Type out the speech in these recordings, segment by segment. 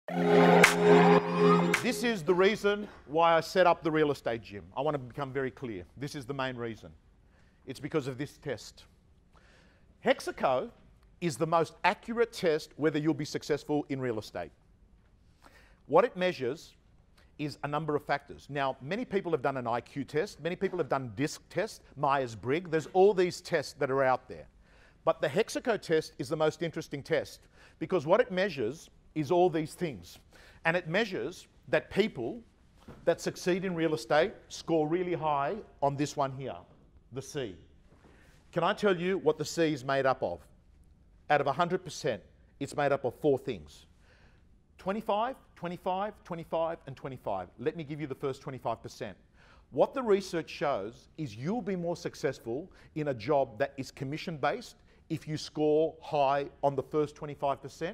This is the reason why I set up the real estate gym. I want to become very clear. This is the main reason. It's because of this test. HEXACO is the most accurate test whether you'll be successful in real estate. What it measures is a number of factors. Now, many people have done an IQ test, many people have done DISC test, Myers-Briggs. There's all these tests that are out there. But the HEXACO test is the most interesting test because what it measures is all these things. And it measures that people that succeed in real estate score really high on this one here, the C. Can I tell you what the C is made up of? Out of 100%, it's made up of 4 things. 25, 25, 25, and 25. Let me give you the first 25%. What the research shows is you'll be more successful in a job that is commission-based if you score high on the first 25%,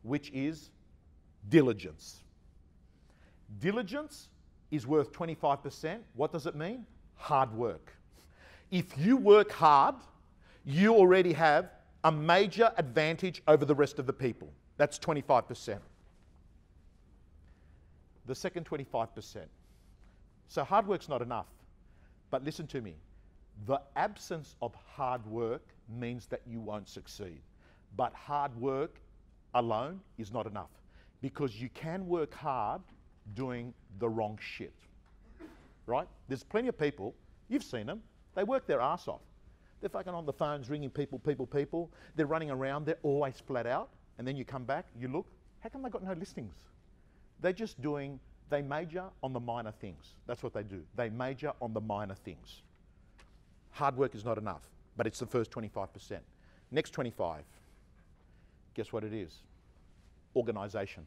which is diligence. Diligence is worth 25%. What does it mean? Hard work. If you work hard, you already have a major advantage over the rest of the people. That's 25%. The second 25%. So hard work's not enough. But listen to me. The absence of hard work means that you won't succeed. But hard work alone is not enough. Because you can work hard doing the wrong shit. Right? There's plenty of people, you've seen them, they work their ass off. They're fucking on the phones, ringing people. They're running around, they're always flat out. And then you come back, you look, how come they got no listings? They're just doing, they major on the minor things. That's what they do. They major on the minor things. Hard work is not enough, but it's the first 25%. Next 25, guess what it is? Organisation.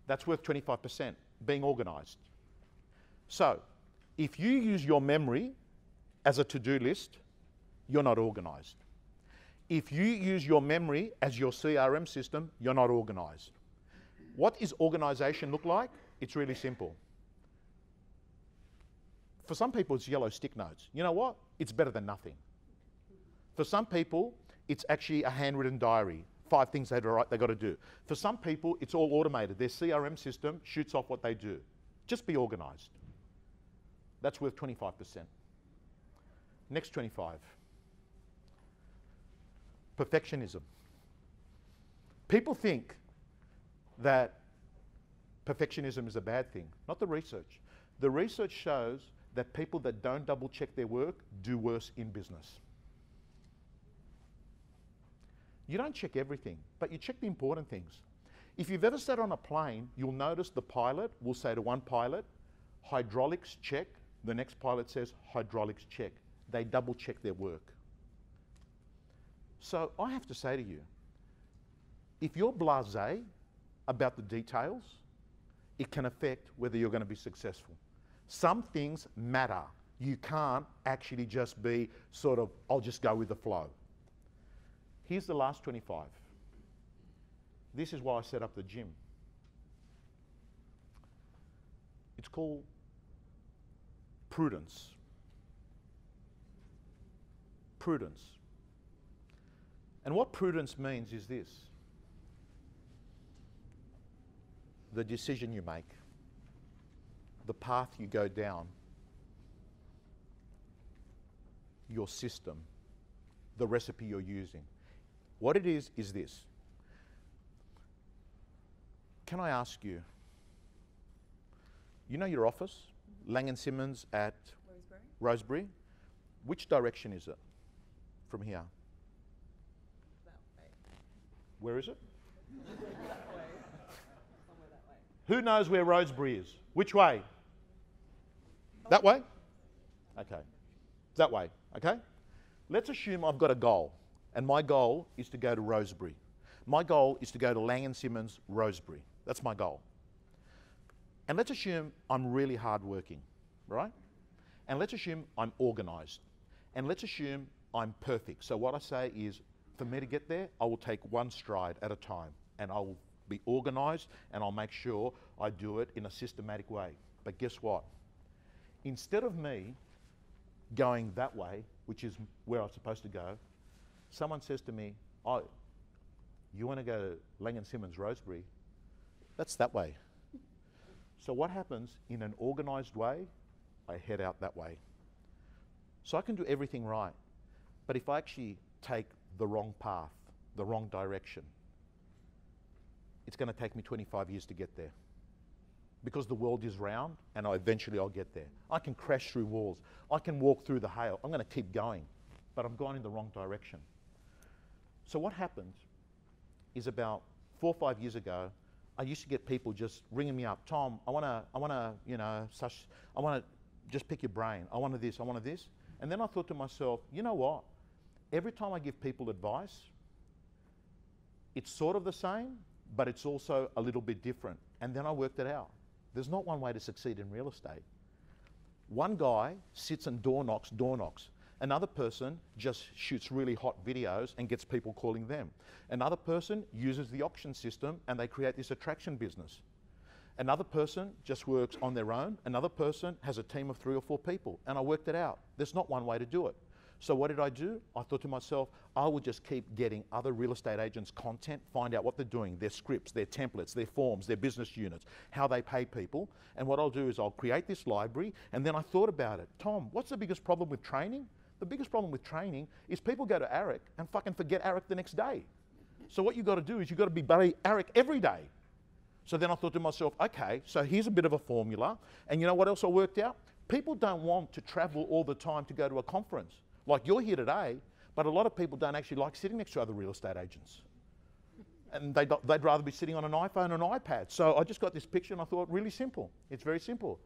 That's worth 25%, being organised. So, if you use your memory as a to-do list, you're not organised. If you use your memory as your CRM system, you're not organised. What does organisation look like? It's really simple. For some people, it's yellow stick notes. You know what? It's better than nothing. For some people, it's actually a handwritten diary. 5 things they've got to do. For some people, it's all automated. Their CRM system shoots off what they do. Just be organised. That's worth 25%. Next 25. Perfectionism. People think that perfectionism is a bad thing. Not the research. The research shows that people that don't double check their work do worse in business. You don't check everything, but you check the important things. If you've ever sat on a plane, you'll notice the pilot will say to one pilot, hydraulics check. The next pilot says, hydraulics check. They double check their work. So I have to say to you, if you're blasé about the details, it can affect whether you're going to be successful. Some things matter. You can't actually just be sort of, I'll just go with the flow. Here's the last 25. This is why I set up the gym. It's called prudence. Prudence. And what prudence means is this. The decision you make, the path you go down, your system, the recipe you're using. What it is this. Can I ask you, you know your office, Lang & Simmons at Rosebery? Which direction is it from here? That way. Where is it? That way. Somewhere that way. Who knows where Rosebery is? Which way? That way? Okay. That way, okay? Let's assume I've got a goal, and my goal is to go to Rosebery. My goal is to go to Lang & Simmons, Rosebery. That's my goal. And let's assume I'm really hardworking, right? And let's assume I'm organised. And let's assume I'm perfect. So what I say is, for me to get there, I will take one stride at a time, and I will be organised, and I'll make sure I do it in a systematic way. But guess what? Instead of me going that way, which is where I'm supposed to go, someone says to me, oh, you want to go to Lang & Simmons, Rosebery? That's that way. So what happens in an organized way? I head out that way. So I can do everything right. But if I actually take the wrong path, the wrong direction, it's going to take me 25 years to get there. Because the world is round and eventually I'll get there. I can crash through walls. I can walk through the hail. I'm going to keep going, but I'm going in the wrong direction. So what happened is about 4 or 5 years ago, I used to get people just ringing me up. Tom, I want to just pick your brain. I want this, I want this. And then I thought to myself, you know what? Every time I give people advice, it's sort of the same, but it's also a little bit different. And then I worked it out. There's not one way to succeed in real estate. One guy sits and door knocks. Another person just shoots really hot videos and gets people calling them. Another person uses the auction system and they create this attraction business. Another person just works on their own. Another person has a team of 3 or 4 people. And I worked it out. There's not one way to do it. So what did I do? I thought to myself, I will just keep getting other real estate agents' content, find out what they're doing, their scripts, their templates, their forms, their business units, how they pay people. And what I'll do is I'll create this library. And then I thought about it. Tom, what's the biggest problem with training? The biggest problem with training is people go to ARIC and fucking forget ARIC the next day. So what you've got to do is you've got to be ARIC every day. So then I thought to myself, okay, so here's a bit of a formula. And you know what else I worked out? People don't want to travel all the time to go to a conference. Like you're here today, but a lot of people don't actually like sitting next to other real estate agents. And they'd rather be sitting on an iPhone or an iPad. So I just got this picture and I thought, really simple. It's very simple.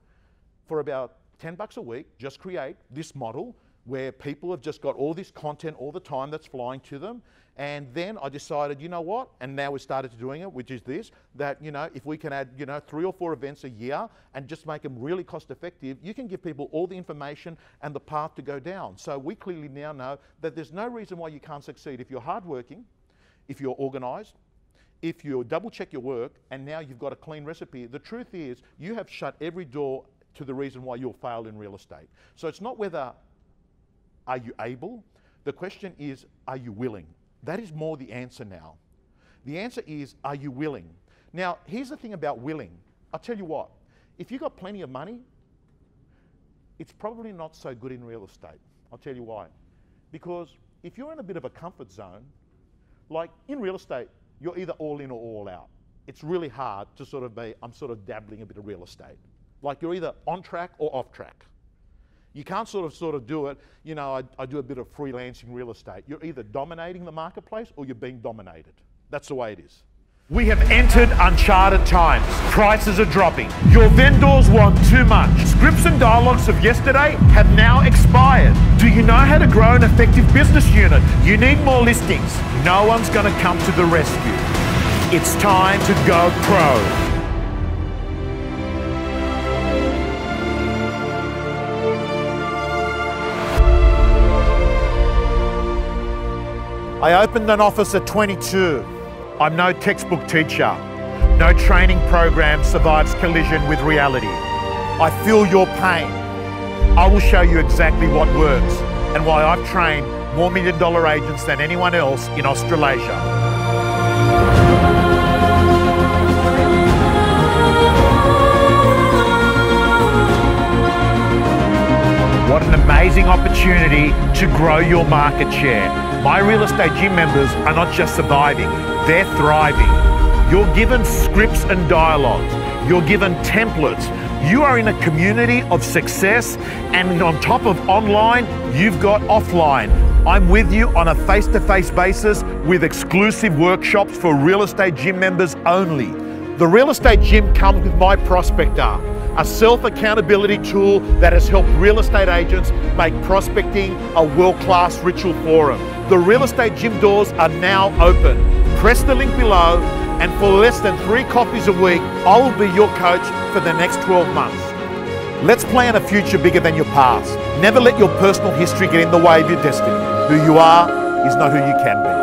For about $10 a week, just create this model where people have just got all this content all the time that's flying to them. And then I decided, you know what? And now we started doing it, which is this, that, you know, if we can add, 3 or 4 events a year and just make them really cost effective, you can give people all the information and the path to go down. So we clearly now know that there's no reason why you can't succeed if you're hardworking, if you're organized, if you double check your work, and now you've got a clean recipe. The truth is, you have shut every door to the reason why you'll fail in real estate. So it's not whether are you able, the question is, are you willing? That is more the answer now. The answer is, are you willing? Now, here's the thing about willing. I'll tell you what, if you've got plenty of money, it's probably not so good in real estate. I'll tell you why. Because if you're in a bit of a comfort zone, like in real estate, you're either all in or all out. It's really hard to sort of be, I'm sort of dabbling a bit of real estate. Like you're either on track or off track. You can't sort of do it, I do a bit of freelancing real estate. You're either dominating the marketplace or you're being dominated. That's the way it is. We have entered uncharted times. Prices are dropping. Your vendors want too much. Scripts and dialogues of yesterday have now expired. Do you know how to grow an effective business unit? You need more listings. No one's going to come to the rescue. It's time to go pro. I opened an office at 22. I'm no textbook teacher. No training program survives collision with reality. I feel your pain. I will show you exactly what works and why I've trained more million-dollar agents than anyone else in Australasia. What an amazing opportunity to grow your market share. My real estate gym members are not just surviving, they're thriving. You're given scripts and dialogues. You're given templates. You are in a community of success, and on top of online, you've got offline. I'm with you on a face-to-face basis with exclusive workshops for real estate gym members only. The real estate gym comes with My Prospector, a self-accountability tool that has helped real estate agents make prospecting a world-class ritual for them. The real estate gym doors are now open. Press the link below, and for less than 3 coffees a week, I will be your coach for the next 12 months. Let's plan a future bigger than your past. Never let your personal history get in the way of your destiny. Who you are is not who you can be.